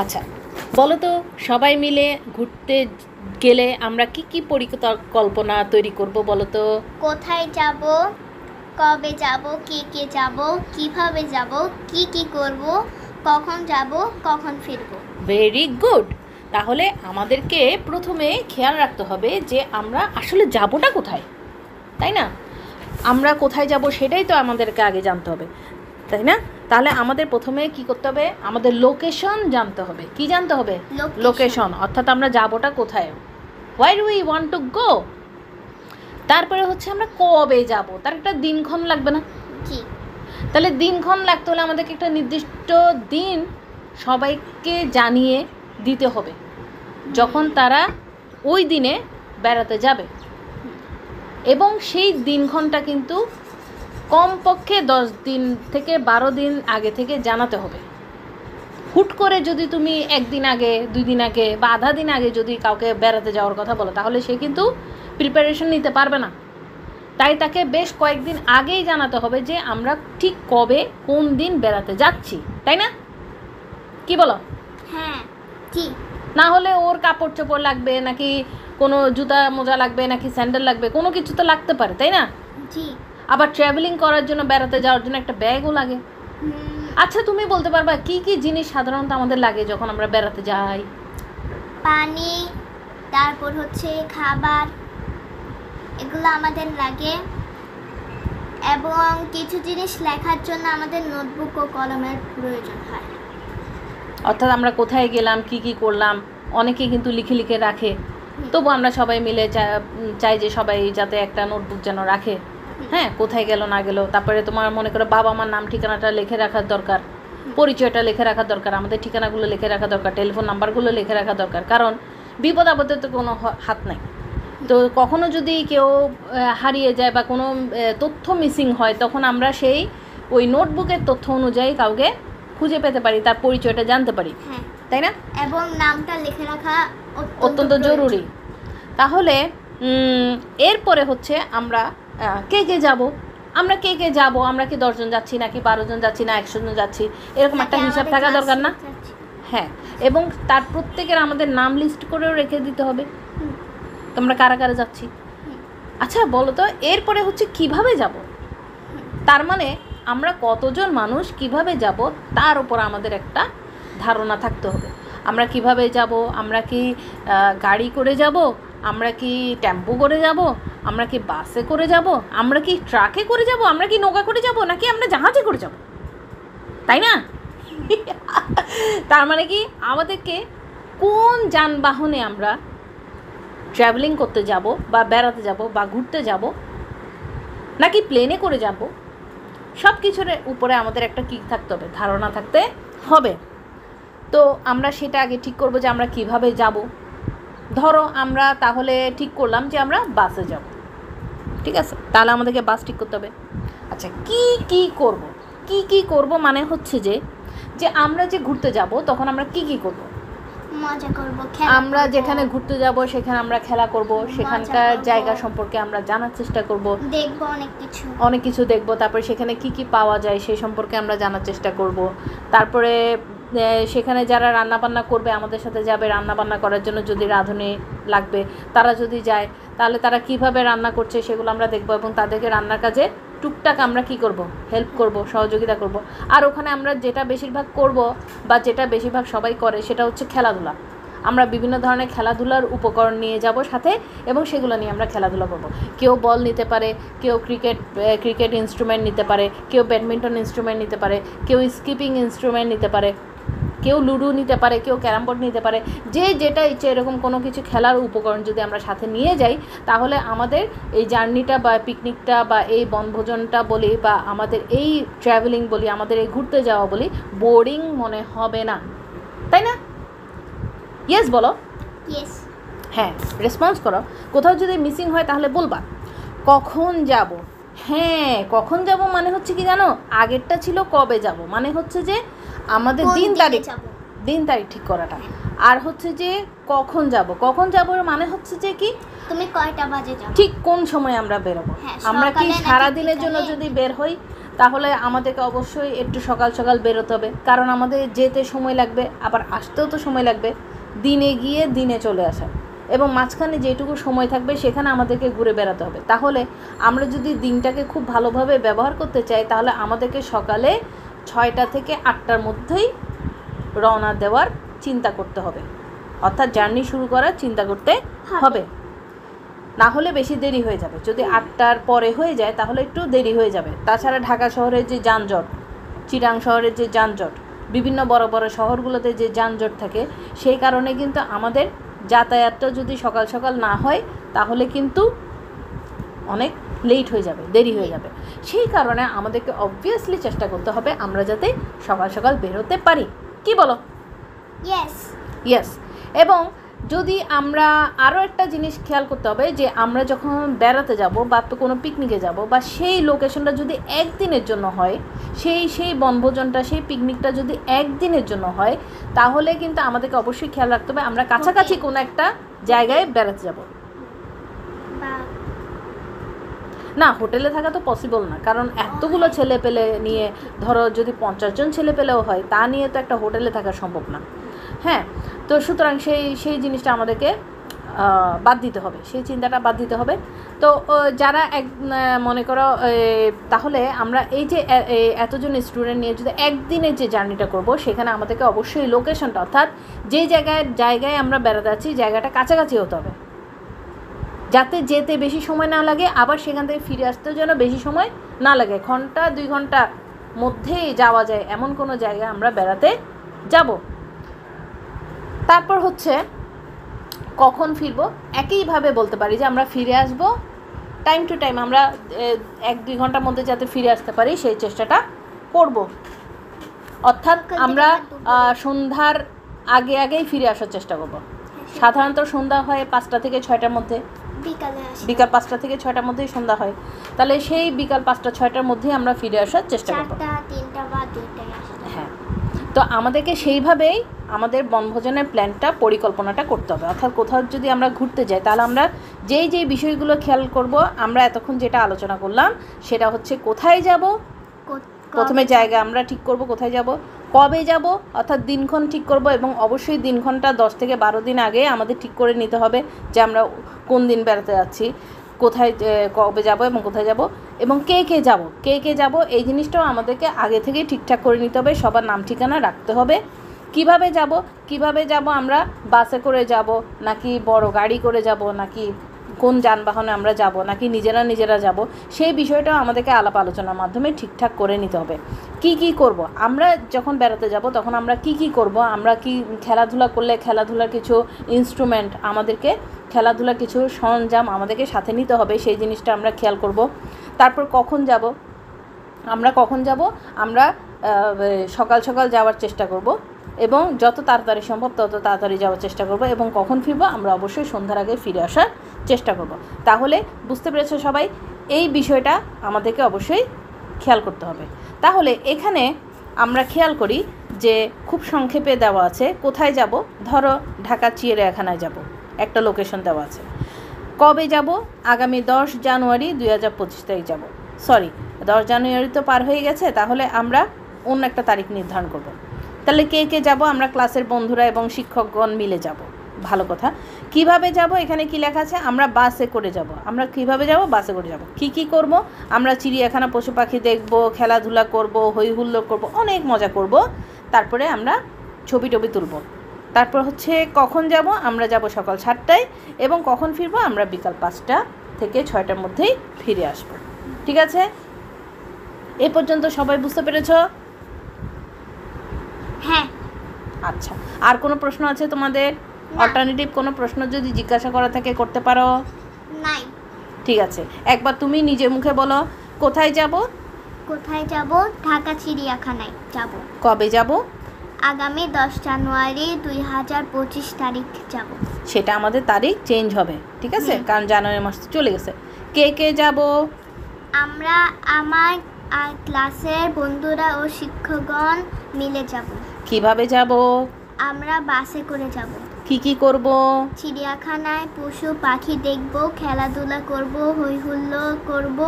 আচ্ছা, বলো তো সবাই মিলে ঘুরতে গেলে আমরা কি কি পরিকল্পনা তৈরি করব বলো তো? কোথায় যাব, কবে যাব, কে কে যাব, কিভাবে যাব, কি কি করব, কখন যাব, কখন ফিরব। Very good. তাহলে আমাদেরকে প্রথমে খেয়াল রাখতে হবে যে আমরা আসলে যাবোটা কোথায়, তাই না? আমরা কোথায় যাব সেটাই তো আমাদেরকে আগে জানতে হবে, তাই না? তাহলে আমাদের প্রথমে কি করতে হবে, আমাদের লোকেশন জানতে হবে। কি জানতে হবে? লোকেশন, অর্থাৎ আমরা যাবোটা কোথায়, where we want to go. তারপরে হচ্ছে আমরা কবে যাব, তার একটা দিনক্ষণ লাগবে না? জি। তাহলে দিনক্ষণ লাগতে হলে আমাদেরকে একটা নির্দিষ্ট দিন সবাইকে জানিয়ে দিতে হবে যখন তারা ওই দিনে বেড়াতে যাবে, এবং সেই দিনক্ষণটা কিন্তু কমপক্ষে 10 দিন থেকে 12 দিন আগে থেকে জানাতে হবে। হুট করে যদি তুমি একদিন আগে, 2 দিন আগে বা আধা দিন আগে যদি কাউকে বেড়াতে যাওয়ার কথা বলো, তাহলে সে কিন্তু প্রিপারেশন নিতে পারবে না। তাই তাকে বেশ কয়েকদিন আগেই জানাতে হবে যে আমরা ঠিক কবে কোন দিন বেড়াতে যাচ্ছি, তাই না? কি বলো? হ্যাঁ, জি। না হলে ওর কাপড় চোপড় লাগবে, নাকি কোনো জুতা মোজা লাগবে, নাকি স্যান্ডেল লাগবে, কোনো কিছু তো লাগতে পারে, তাই না? জি। আবার ট্রাভেলিং করার জন্য, বেড়াতে যাওয়ার জন্য একটা ব্যাগও লাগে। আচ্ছা, তুমি বলতে পারবা কি কি জিনিস সাধারণত আমাদের লাগে যখন আমরা বেড়াতে যাই? পানি, তারপর হচ্ছে খাবার, এগুলো আমাদের লাগে। এবং কিছু জিনিস লেখার জন্য আমাদের নোটবুক ও কলমের প্রয়োজন হয়। অর্থাৎ আমরা কোথায় গেলাম, কি কি করলাম, অনেকে কিন্তু লিখে লিখে রাখে। তবু আমরা সবাই মিলে চাই যে সবাই যাতে একটা নোটবুক যেন রাখে। হ্যাঁ, কোথায় গেল না গেল। তারপরে তোমার মনে করো বাবা মার নাম ঠিকানাটা লিখে রাখার দরকার, পরিচয়টা লিখে রাখার দরকার, আমাদের ঠিকানাগুলো লিখে রাখা দরকার, টেলিফোন নাম্বারগুলো লিখে রাখা দরকার। কারণ বিপদ আপদে তো কোনো হাত নাই। তো কখনো যদি কেউ হারিয়ে যায় বা কোনো তথ্য মিসিং হয়, তখন আমরা সেই ওই নোটবুকের তথ্য অনুযায়ী কাউকে খুঁজে পেতে পারি, তার পরিচয়টা জানতে পারি, তাই না? এবং নামটা লিখে রাখা অত্যন্ত জরুরি। তাহলে এরপরে হচ্ছে আমরা কে কে যাব, আমরা কে কে যাব, আমরা কি 10 জন যাচ্ছি, নাকি 12 জন যাচ্ছি, না 100 জন যাচ্ছি, এরকম একটা হিসাব থাকা দরকার না? হ্যাঁ, এবং তার প্রত্যেকের আমাদের নাম লিস্ট করেও রেখে দিতে হবে তোমরা কারা কারা যাচ্ছি। আচ্ছা বলো তো, এরপরে হচ্ছে কিভাবে যাব। তার মানে আমরা কতজন মানুষ কিভাবে যাব তার উপর আমাদের একটা ধারণা থাকতে হবে। আমরা কিভাবে যাব, আমরা কি গাড়ি করে যাব, আমরা কি টেম্পো করে যাব, আমরা কি বাসে করে যাব, আমরা কি ট্রাকে করে যাব, আমরা কি নৌকা করে যাব, নাকি আমরা জাহাজে করে যাব, তাই না? তার মানে কি আমাদেরকে কোন যানবাহনে আমরা ট্রাভেলিং করতে যাব বা বেড়াতে যাব বা ঘুরতে যাব, নাকি প্লেনে করে যাব, সব কিছুর উপরে আমাদের একটা কী থাকতে হবে, ধারণা থাকতে হবে। তো আমরা সেটা আগে ঠিক করব যে আমরা কিভাবে যাব। ধরো আমরা তাহলে ঠিক করলাম যে আমরা বাসে যাব, ঠিক আছে? তাহলে আমাদেরকে বাস ঠিক করতে হবে। আচ্ছা, কি কি করব, কি কি করব মানে হচ্ছে যে আমরা যে ঘুরতে যাব তখন আমরা কি কি করব? মজা করব, আমরা যেখানে ঘুরতে যাব সেখানে আমরা খেলা করব, সেখানকার জায়গা সম্পর্কে আমরা জানার চেষ্টা করব, দেখব অনেক কিছু দেখব। তারপরে সেখানে কি কি পাওয়া যায় সেই সম্পর্কে আমরা জানার চেষ্টা করব। তারপরে সেখানে যারা রান্নাবান্না করবে আমাদের সাথে যাবে রান্নাবান্না করার জন্য, যদি রাঁধুনি লাগবে তারা যদি যায়, তাহলে তারা কিভাবে রান্না করছে সেগুলো আমরা দেখব, এবং তাদেরকে রান্নার কাজে টুকটাক আমরা কি করব, হেল্প করব, সহযোগিতা করব। আর ওখানে আমরা যেটা বেশিরভাগ করব বা যেটা বেশিরভাগ সবাই করে সেটা হচ্ছে খেলাধুলা। আমরা বিভিন্ন ধরনের খেলাধুলার উপকরণ নিয়ে যাব সাথে, এবং সেগুলো নিয়ে আমরা খেলাধুলা করব। কেউ বল নিতে পারে, কেউ ক্রিকেট ইনস্ট্রুমেন্ট নিতে পারে, কেউ ব্যাডমিন্টন ইনস্ট্রুমেন্ট নিতে পারে, কেউ স্কিপিং ইনস্ট্রুমেন্ট নিতে পারে, কেউ লুডো নিতে পারে, কেউ ক্যারাম বোর্ড নিতে পারে। যে যেটা ইচ্ছে এরকম কোনো কিছু খেলার উপকরণ যদি আমরা সাথে নিয়ে যাই, তাহলে আমাদের এই জার্নিটা বা পিকনিকটা বা এই বনভোজনটা বলি বা আমাদের এই ট্রাভেলিং বলি, আমাদের এই ঘুরতে যাওয়া বলি, বোরিং মনে হবে না, তাই না? ইয়েস বলো। ইয়েস। হ্যাঁ, রেসপন্স করো। কোথাও যদি মিসিং হয় তাহলে বলবা। কখন যাব, হ্যাঁ কখন যাব মানে হচ্ছে কি জানো, আগেরটা ছিল কবে যাব, মানে হচ্ছে যে আমাদের দিন তারিখ ঠিক করাটা। আর হচ্ছে যে কখন যাব মানে হচ্ছে যে কি তুমি কয়টা বাজে যাবে, ঠিক কোন সময় আমরা বেরোবো। আমরা কি সারা দিনের জন্য যদি বের হই তাহলে আমাদেরকে অবশ্যই একটু সকাল সকাল বেরোতে হবে, কারণ আমাদের যেতে সময় লাগবে, আবার আসতেও তো সময় লাগবে, দিনে গিয়ে দিনে চলে আসা, এবং মাঝখানে যেটুকু সময় থাকবে সেখানে আমাদেরকে ঘুরে বেড়াতে হবে। তাহলে আমরা যদি দিনটাকে খুব ভালোভাবে ব্যবহার করতে চাই, তাহলে আমাদেরকে সকালে 6টা থেকে 8টার মধ্যেই রওনা দেওয়ার চিন্তা করতে হবে, অর্থাৎ জার্নি শুরু করার চিন্তা করতে হবে। না হলে বেশি দেরি হয়ে যাবে। যদি 8টার পরে হয়ে যায় তাহলে একটু দেরি হয়ে যাবে। তাছাড়া ঢাকা শহরের যে যানজট, চিটাং শহরের যে যানজট, বিভিন্ন বড় বড় শহরগুলোতে যে যানজট থাকে, সেই কারণে কিন্তু আমাদের যাতায়াতটা যদি সকাল সকাল না হয় তাহলে কিন্তু অনেক লেট হয়ে যাবে, দেরি হয়ে যাবে। সেই কারণে আমাদেরকে অবভিয়াসলি চেষ্টা করতে হবে আমরা যাতে সকাল সকাল বেরোতে পারি। কি বলো? ইয়েস। এবং যদি আমরা আরও একটা জিনিস খেয়াল করতে হবে যে আমরা যখন বেড়াতে যাব বা কোনো পিকনিকে যাব, বা সেই লোকেশনটা যদি একদিনের জন্য হয়, সেই বনভোজনটা, সেই পিকনিকটা যদি একদিনের জন্য হয়, তাহলে কিন্তু আমাদেরকে অবশ্যই খেয়াল রাখতে হবে আমরা কাছাকাছি কোনো একটা জায়গায় বেড়াতে যাব। না, হোটেলে থাকা তো পসিবল না, কারণ এতগুলো ছেলে পেলে নিয়ে, ধরো যদি 50 জন ছেলে পেলেও হয়, তা নিয়ে তো একটা হোটেলে থাকা সম্ভব না। হ্যাঁ, তো সুতরাং সেই জিনিসটা আমাদেরকে বাদ দিতে হবে, সেই চিন্তাটা বাদ দিতে হবে। তো যারা মনে করো, তাহলে আমরা এই যে এতজন স্টুডেন্ট নিয়ে যদি একদিনের যে জার্নিটা করব, সেখানে আমাদেরকে অবশ্যই লোকেশনটা, অর্থাৎ যে জায়গায় আমরা বেড়াতে যাচ্ছি, জায়গাটা কাছাকাছি হতে হবে, যাতে যেতে বেশি সময় না লাগে, আবার সেখান থেকে ফিরে আসতেও যেন বেশি সময় না লাগে, 1-2 ঘন্টার মধ্যেই যাওয়া যায় এমন কোনো জায়গায় আমরা বেড়াতে যাব। তারপর হচ্ছে কখন ফিরবো, একইভাবে বলতে পারি যে আমরা ফিরে আসব টাইম টু টাইম, আমরা 1-2 ঘন্টার মধ্যে যাতে ফিরে আসতে পারি সেই চেষ্টাটা করব। অর্থাৎ আমরা সন্ধ্যার আগেই ফিরে আসার চেষ্টা করব। সাধারণত সন্ধ্যা হয় 5টা থেকে 6টার মধ্যে, বিকাল 5টা থেকে 6টার মধ্যেই সন্ধ্যা হয়। তাহলে সেই বিকাল 5টা-6টার মধ্যেই আমরা ফিরে আসার চেষ্টা করব। হ্যাঁ, তো আমাদেরকে সেইভাবেই আমাদের বনভোজনের প্ল্যানটা, পরিকল্পনাটা করতে হবে। অর্থাৎ কোথাও যদি আমরা ঘুরতে যাই, তাহলে আমরা যেই বিষয়গুলো খেয়াল করব, আমরা এতক্ষণ যেটা আলোচনা করলাম, সেটা হচ্ছে কোথায় যাব, প্রথমে জায়গা আমরা ঠিক করব কোথায় যাব, কবে যাব, অর্থাৎ দিনক্ষণ ঠিক করব, এবং অবশ্যই দিনক্ষণটা 10 থেকে 12 দিন আগে আমাদের ঠিক করে নিতে হবে যে আমরা কোন দিন বেড়াতে যাচ্ছি, কোথায়, কবে যাব এবং কোথায় যাব, এবং কে কে যাব এই জিনিসটাও আমাদেরকে আগে থেকেই ঠিকঠাক করে নিতে হবে। সবার নাম ঠিকানা রাখতে হবে। কিভাবে যাব, আমরা বাসে করে যাব, নাকি বড় গাড়ি করে যাব, নাকি কোন যানবাহনে আমরা যাব, নাকি নিজেরা যাব, সেই বিষয়টাও আমাদেরকে আলাপ আলোচনার মাধ্যমে ঠিকঠাক করে নিতে হবে। কি করব, আমরা যখন বেড়াতে যাব তখন আমরা কি করব, আমরা কি খেলাধুলা করলে খেলাধুলার কিছু ইনস্ট্রুমেন্ট, আমাদেরকে খেলাধুলার কিছু সরঞ্জাম আমাদেরকে সাথে নিতে হবে, সেই জিনিসটা আমরা খেয়াল করব। তারপর কখন যাব, আমরা সকাল সকাল যাওয়ার চেষ্টা করব, এবং যত তাড়াতাড়ি সম্ভব তত তাড়াতাড়ি যাওয়ার চেষ্টা করব, এবং কখন ফিরব, আমরা অবশ্যই সন্ধ্যার আগে ফিরে আসার চেষ্টা করব। তাহলে বুঝতে পেরেছো সবাই, এই বিষয়টা আমাদেরকে অবশ্যই খেয়াল করতে হবে। তাহলে এখানে আমরা খেয়াল করি যে খুব সংক্ষেপে দেওয়া আছে কোথায় যাব। ধরো ঢাকা চিড়িয়াখানায় যাব, একটা লোকেশন দেওয়া আছে। কবে যাব, আগামী 10 জানুয়ারি 2025 তারিখ যাব। 10 জানুয়ারি তো পার হয়ে গেছে, তাহলে আমরা অন্য একটা তারিখ নির্ধারণ করব। তাহলে কে যাব, আমরা ক্লাসের বন্ধুরা এবং শিক্ষকগণ মিলে যাব। ভালো কথা। কিভাবে যাব, এখানে কি লেখা আছে, আমরা বাসে করে যাব। আমরা কিভাবে যাব, বাসে করে যাব। কি করব, আমরা চিড়িয়াখানা, পশু পাখি দেখব, খেলাধুলা করব, হই হুল্লোড় করব, অনেক মজা করব। তারপরে আমরা ছবি তুলব। তারপর হচ্ছে কখন যাব, আমরা যাব সকাল 7টায়, এবং কখন ফিরব, আমরা বিকাল 5টা থেকে 6টার মধ্যেই ফিরে আসব। ঠিক আছে, এ পর্যন্ত সবাই বুঝতে পেরেছো? হ্যাঁ। আচ্ছা, আর কোনো প্রশ্ন আছে তোমাদের? অল্টারনেটিভ কোনো প্রশ্ন যদি জিজ্ঞাসা করা থাকে করতে পারো। নাই। ঠিক আছে, একবার তুমি নিজের মুখে বলো, কোথায় যাব? ঢাকা চিড়িয়াখানায় যাব। কবে যাব? আগামী 10 জানুয়ারি 2025 তারিখ যাব। সেটা আমাদের তারিখ চেঞ্জ হবে, ঠিক আছে, কারণ জানুয়ারি মাস চলে গেছে। কে যাব? আমরা আমার ক্লাসের বন্ধুরা ও শিক্ষকগণ মিলে যাব। কিভাবে যাব? আমরা বাসে করে যাব। কি করব? চিড়িয়াখানায় পশু পাখি দেখব, খেলাধুলা করব, হই হুল্লোড় করব,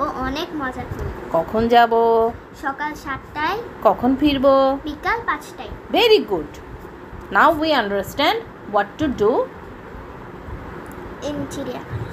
ও অনেক মজা করব। কখন যাব? সকাল 7টায়। কখন ফিরবো? বিকাল 5টায়। Very good. Now we understand what to do in চিড়িয়াখানা।